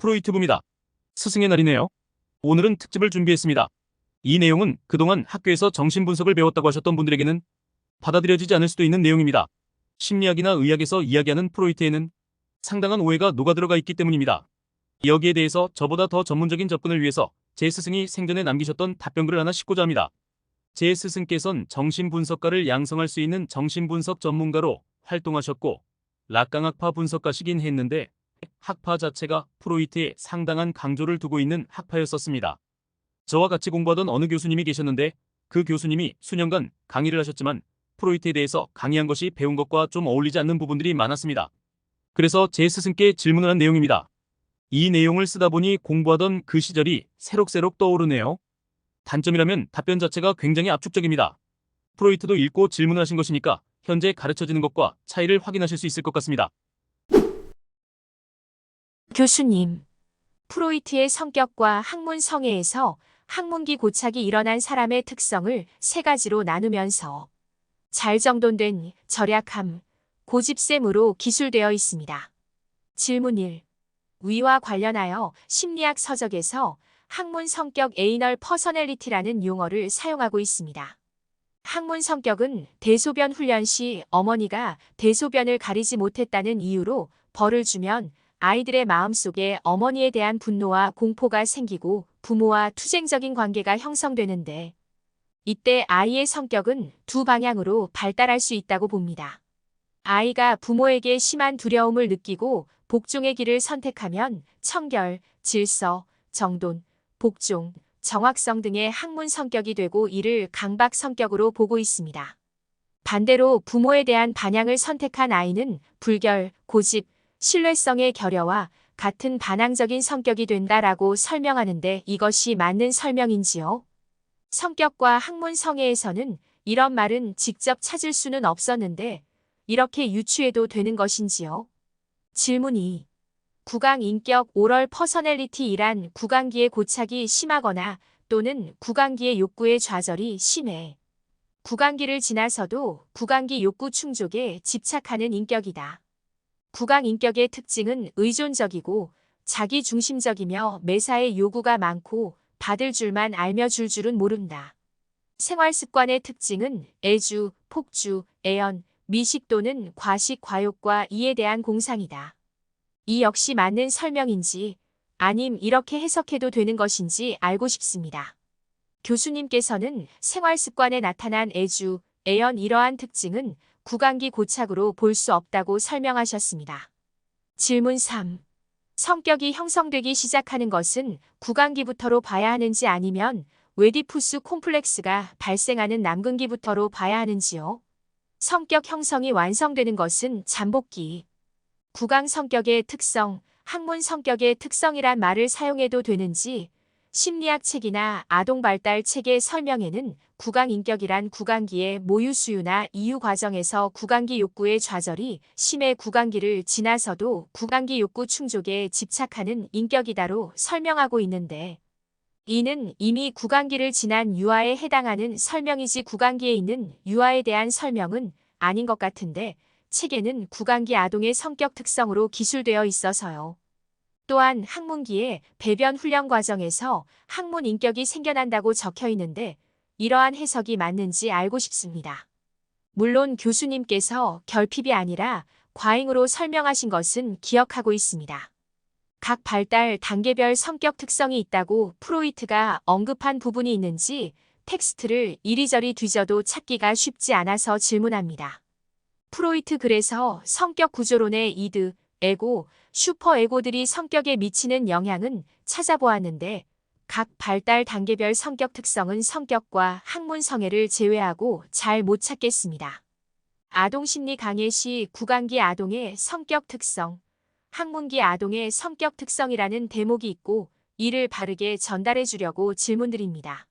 프로이트부입니다. 스승의 날이네요. 오늘은 특집을 준비했습니다. 이 내용은 그동안 학교에서 정신분석을 배웠다고 하셨던 분들에게는 받아들여지지 않을 수도 있는 내용입니다. 심리학이나 의학에서 이야기하는 프로이트에는 상당한 오해가 녹아들어가 있기 때문입니다. 여기에 대해서 저보다 더 전문적인 접근을 위해서 제 스승이 생전에 남기셨던 답변글을 하나 싣고자 합니다. 제 스승께선 정신분석가를 양성할 수 있는 정신분석 전문가로 활동하셨고 락강학파 분석가시긴 했는데 학파 자체가 프로이트에 상당한 강조를 두고 있는 학파였었습니다. 저와 같이 공부하던 어느 교수님이 계셨는데 그 교수님이 수년간 강의를 하셨지만 프로이트에 대해서 강의한 것이 배운 것과 좀 어울리지 않는 부분들이 많았습니다. 그래서 제 스승께 질문을 한 내용입니다. 이 내용을 쓰다 보니 공부하던 그 시절이 새록새록 떠오르네요. 단점이라면 답변 자체가 굉장히 압축적입니다. 프로이트도 읽고 질문을 하신 것이니까 현재 가르쳐지는 것과 차이를 확인하실 수 있을 것 같습니다. 교수님, 프로이트의 성격과 학문 성애에서 학문기 고착이 일어난 사람의 특성을 세 가지로 나누면서 잘 정돈된 절약함, 고집셈으로 기술되어 있습니다. 질문 1. 위와 관련하여 심리학 서적에서 학문 성격 에이널 퍼서널리티라는 용어를 사용하고 있습니다. 학문 성격은 대소변 훈련 시 어머니가 대소변을 가리지 못했다는 이유로 벌을 주면 아이들의 마음속에 어머니에 대한 분노와 공포가 생기고 부모와 투쟁적인 관계가 형성되는데 이때 아이의 성격은 두 방향으로 발달할 수 있다고 봅니다. 아이가 부모에게 심한 두려움을 느끼고 복종의 길을 선택하면 청결, 질서, 정돈, 복종, 정확성 등의 학문 성격이 되고 이를 강박 성격으로 보고 있습니다. 반대로 부모에 대한 반향을 선택한 아이는 불결, 고집, 신뢰성의 결여와 같은 반항적인 성격이 된다라고 설명하는데 이것이 맞는 설명인지요? 성격과 학문 성애에서는 이런 말은 직접 찾을 수는 없었는데 이렇게 유추해도 되는 것인지요? 질문 2. 구강 인격 오럴 퍼서널리티이란 구강기의 고착이 심하거나 또는 구강기의 욕구의 좌절이 심해. 구강기를 지나서도 구강기 욕구 충족에 집착하는 인격이다. 구강 인격의 특징은 의존적이고 자기중심적이며 매사에 요구가 많고 받을 줄만 알며 줄 줄은 모른다. 생활습관의 특징은 애주, 폭주, 애연, 미식 또는 과식, 과욕과 이에 대한 공상이다. 이 역시 맞는 설명인지 아님 이렇게 해석해도 되는 것인지 알고 싶습니다. 교수님께서는 생활습관에 나타난 애주, 애연 이러한 특징은 구강기 고착으로 볼 수 없다고 설명하셨습니다. 질문 3. 성격이 형성되기 시작하는 것은 구강기부터로 봐야 하는지 아니면 웨디푸스 콤플렉스가 발생하는 남근기부터로 봐야 하는지요? 성격 형성이 완성되는 것은 잠복기. 구강 성격의 특성, 학문 성격의 특성이란 말을 사용해도 되는지 심리학 책이나 아동 발달 책의 설명에는 구강 인격이란 구강기의 모유 수유나 이유 과정에서 구강기 욕구의 좌절이 심해 구강기를 지나서도 구강기 욕구 충족에 집착하는 인격이다로 설명하고 있는데 이는 이미 구강기를 지난 유아에 해당하는 설명이지 구강기에 있는 유아에 대한 설명은 아닌 것 같은데 책에는 구강기 아동의 성격 특성으로 기술되어 있어서요. 또한 학문기의 배변 훈련 과정에서 학문 인격이 생겨난다고 적혀 있는데 이러한 해석이 맞는지 알고 싶습니다. 물론 교수님께서 결핍이 아니라 과잉으로 설명하신 것은 기억하고 있습니다. 각 발달 단계별 성격 특성이 있다고 프로이트가 언급한 부분이 있는지 텍스트를 이리저리 뒤져도 찾기가 쉽지 않아서 질문합니다. 프로이트 글에서 성격 구조론의 이드, 에고, 슈퍼에고들이 성격에 미치는 영향은 찾아보았는데 각 발달 단계별 성격 특성은 성격과 학문 성애를 제외하고 잘 못 찾겠습니다. 아동심리 강의 시 구강기 아동의 성격 특성, 학문기 아동의 성격 특성이라는 대목이 있고 이를 바르게 전달해 주려고 질문드립니다.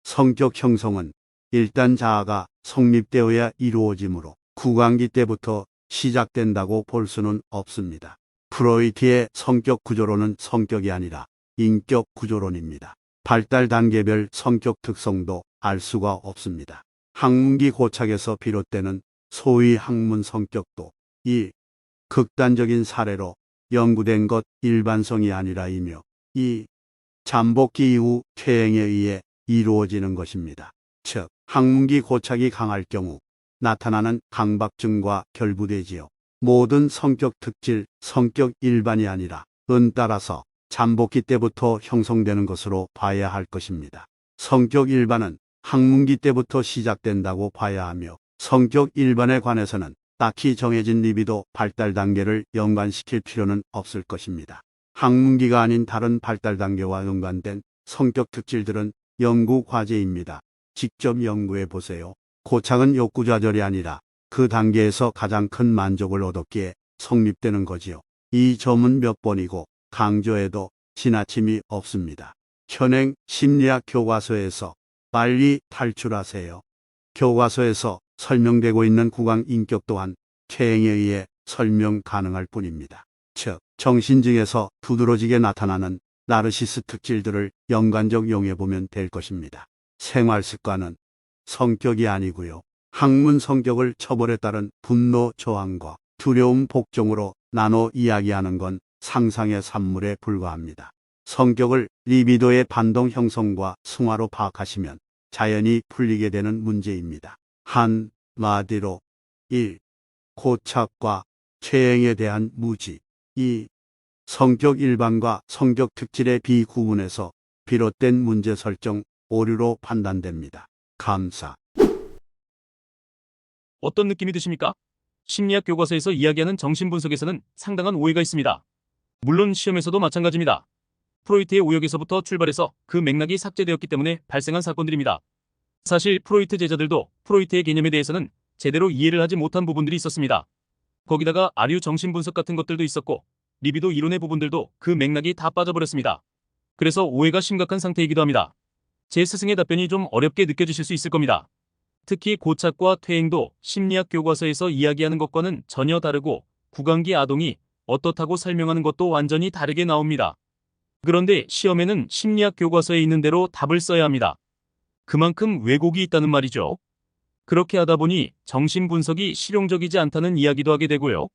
성격 형성은 일단 자아가 성립되어야 이루어지므로 구강기 때부터 시작된다고 볼 수는 없습니다. 프로이트의 성격 구조론은 성격이 아니라 인격 구조론입니다. 발달 단계별 성격 특성도 알 수가 없습니다. 학문기 고착에서 비롯되는 소위 학문 성격도 이 극단적인 사례로 연구된 것 일반성이 아니라이며 이 잠복기 이후 퇴행에 의해 이루어지는 것입니다. 즉, 항문기 고착이 강할 경우 나타나는 강박증과 결부되지요. 모든 성격 특질, 성격 일반이 아니라 은 따라서 잠복기 때부터 형성되는 것으로 봐야 할 것입니다. 성격 일반은 항문기 때부터 시작된다고 봐야 하며 성격 일반에 관해서는 딱히 정해진 리비도 발달 단계를 연관시킬 필요는 없을 것입니다. 항문기가 아닌 다른 발달 단계와 연관된 성격 특질들은 연구 과제입니다. 직접 연구해 보세요. 고착은 욕구 좌절이 아니라 그 단계에서 가장 큰 만족을 얻었기에 성립되는 거지요. 이 점은 몇 번이고 강조해도 지나침이 없습니다. 현행 심리학 교과서에서 빨리 탈출하세요. 교과서에서 설명되고 있는 구강 인격 또한 퇴행에 의해 설명 가능할 뿐입니다. 즉, 정신증에서 두드러지게 나타나는 나르시스 특질들을 연관적 용해보면 될 것입니다. 생활습관은 성격이 아니고요. 학문 성격을 처벌에 따른 분노 저항과 두려움 복종으로 나눠 이야기하는 건 상상의 산물에 불과합니다. 성격을 리비도의 반동 형성과 승화로 파악하시면 자연히 풀리게 되는 문제입니다. 한마디로 1. 고착과 퇴행에 대한 무지 2. 성격 일반과 성격 특질의 비구분에서 비롯된 문제 설정 오류로 판단됩니다. 감사. 어떤 느낌이 드십니까? 심리학 교과서에서 이야기하는 정신분석에서는 상당한 오해가 있습니다. 물론 시험에서도 마찬가지입니다. 프로이트의 오역에서부터 출발해서 그 맥락이 삭제되었기 때문에 발생한 사건들입니다. 사실 프로이트 제자들도 프로이트의 개념에 대해서는 제대로 이해를 하지 못한 부분들이 있었습니다. 거기다가 아류 정신분석 같은 것들도 있었고 리비도 이론의 부분들도 그 맥락이 다 빠져버렸습니다. 그래서 오해가 심각한 상태이기도 합니다. 제 스승의 답변이 좀 어렵게 느껴지실 수 있을 겁니다. 특히 고착과 퇴행도 심리학 교과서에서 이야기하는 것과는 전혀 다르고 구강기 아동이 어떻다고 설명하는 것도 완전히 다르게 나옵니다. 그런데 시험에는 심리학 교과서에 있는 대로 답을 써야 합니다. 그만큼 왜곡이 있다는 말이죠. 그렇게 하다 보니 정신분석이 실용적이지 않다는 이야기도 하게 되고요.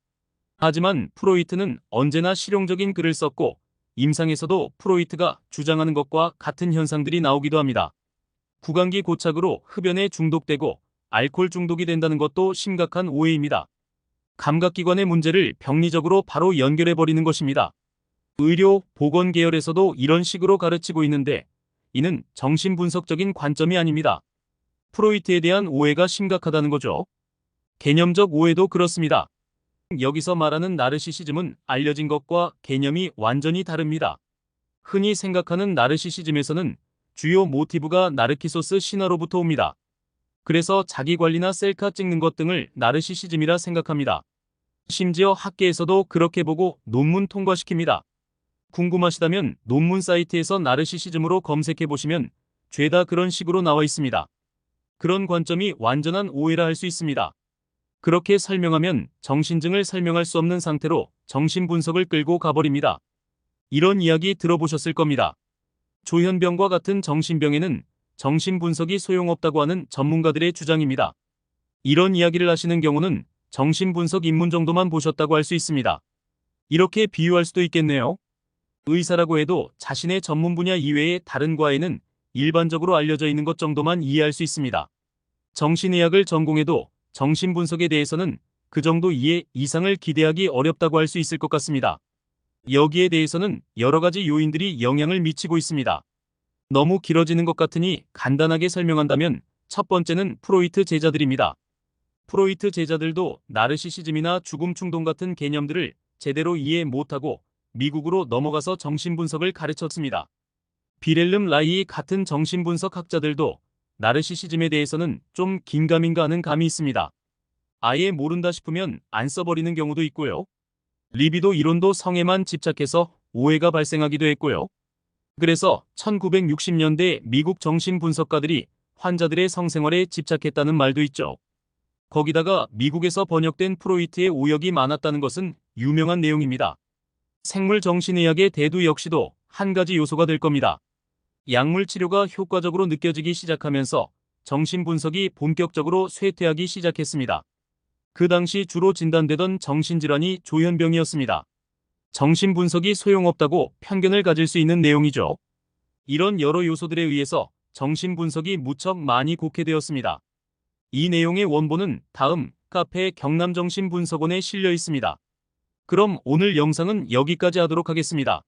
하지만 프로이트는 언제나 실용적인 글을 썼고 임상에서도 프로이트가 주장하는 것과 같은 현상들이 나오기도 합니다. 구강기 고착으로 흡연에 중독되고 알코올 중독이 된다는 것도 심각한 오해입니다. 감각기관의 문제를 병리적으로 바로 연결해버리는 것입니다. 의료, 보건 계열에서도 이런 식으로 가르치고 있는데 이는 정신분석적인 관점이 아닙니다. 프로이트에 대한 오해가 심각하다는 거죠. 개념적 오해도 그렇습니다. 여기서 말하는 나르시시즘은 알려진 것과 개념이 완전히 다릅니다. 흔히 생각하는 나르시시즘에서는 주요 모티브가 나르키소스 신화로부터 옵니다. 그래서 자기관리나 셀카 찍는 것 등을 나르시시즘이라 생각합니다. 심지어 학계에서도 그렇게 보고 논문 통과시킵니다. 궁금하시다면 논문 사이트에서 나르시시즘으로 검색해보시면 죄다 그런 식으로 나와 있습니다. 그런 관점이 완전한 오해라 할 수 있습니다. 그렇게 설명하면 정신증을 설명할 수 없는 상태로 정신분석을 끌고 가버립니다. 이런 이야기 들어보셨을 겁니다. 조현병과 같은 정신병에는 정신분석이 소용없다고 하는 전문가들의 주장입니다. 이런 이야기를 하시는 경우는 정신분석 입문 정도만 보셨다고 할 수 있습니다. 이렇게 비유할 수도 있겠네요. 의사라고 해도 자신의 전문 분야 이외의 다른 과에는 일반적으로 알려져 있는 것 정도만 이해할 수 있습니다. 정신의학을 전공해도 정신분석에 대해서는 그 정도 이해 이상을 기대하기 어렵다고 할 수 있을 것 같습니다. 여기에 대해서는 여러 가지 요인들이 영향을 미치고 있습니다. 너무 길어지는 것 같으니 간단하게 설명한다면 첫 번째는 프로이트 제자들입니다. 프로이트 제자들도 나르시시즘이나 죽음 충동 같은 개념들을 제대로 이해 못하고 미국으로 넘어가서 정신분석을 가르쳤습니다. 비렐름 라이히 같은 정신분석 학자들도 나르시시즘에 대해서는 좀 긴가민가 하는 감이 있습니다. 아예 모른다 싶으면 안 써버리는 경우도 있고요. 리비도 이론도 성에만 집착해서 오해가 발생하기도 했고요. 그래서 1960년대 미국 정신분석가들이 환자들의 성생활에 집착했다는 말도 있죠. 거기다가 미국에서 번역된 프로이트의 오역이 많았다는 것은 유명한 내용입니다. 생물정신의학의 대두 역시도 한 가지 요소가 될 겁니다. 약물 치료가 효과적으로 느껴지기 시작하면서 정신분석이 본격적으로 쇠퇴하기 시작했습니다. 그 당시 주로 진단되던 정신질환이 조현병이었습니다. 정신분석이 소용없다고 편견을 가질 수 있는 내용이죠. 이런 여러 요소들에 의해서 정신분석이 무척 많이 곡해되었습니다. 이 내용의 원본은 다음 카페 경남정신분석원에 실려 있습니다. 그럼 오늘 영상은 여기까지 하도록 하겠습니다.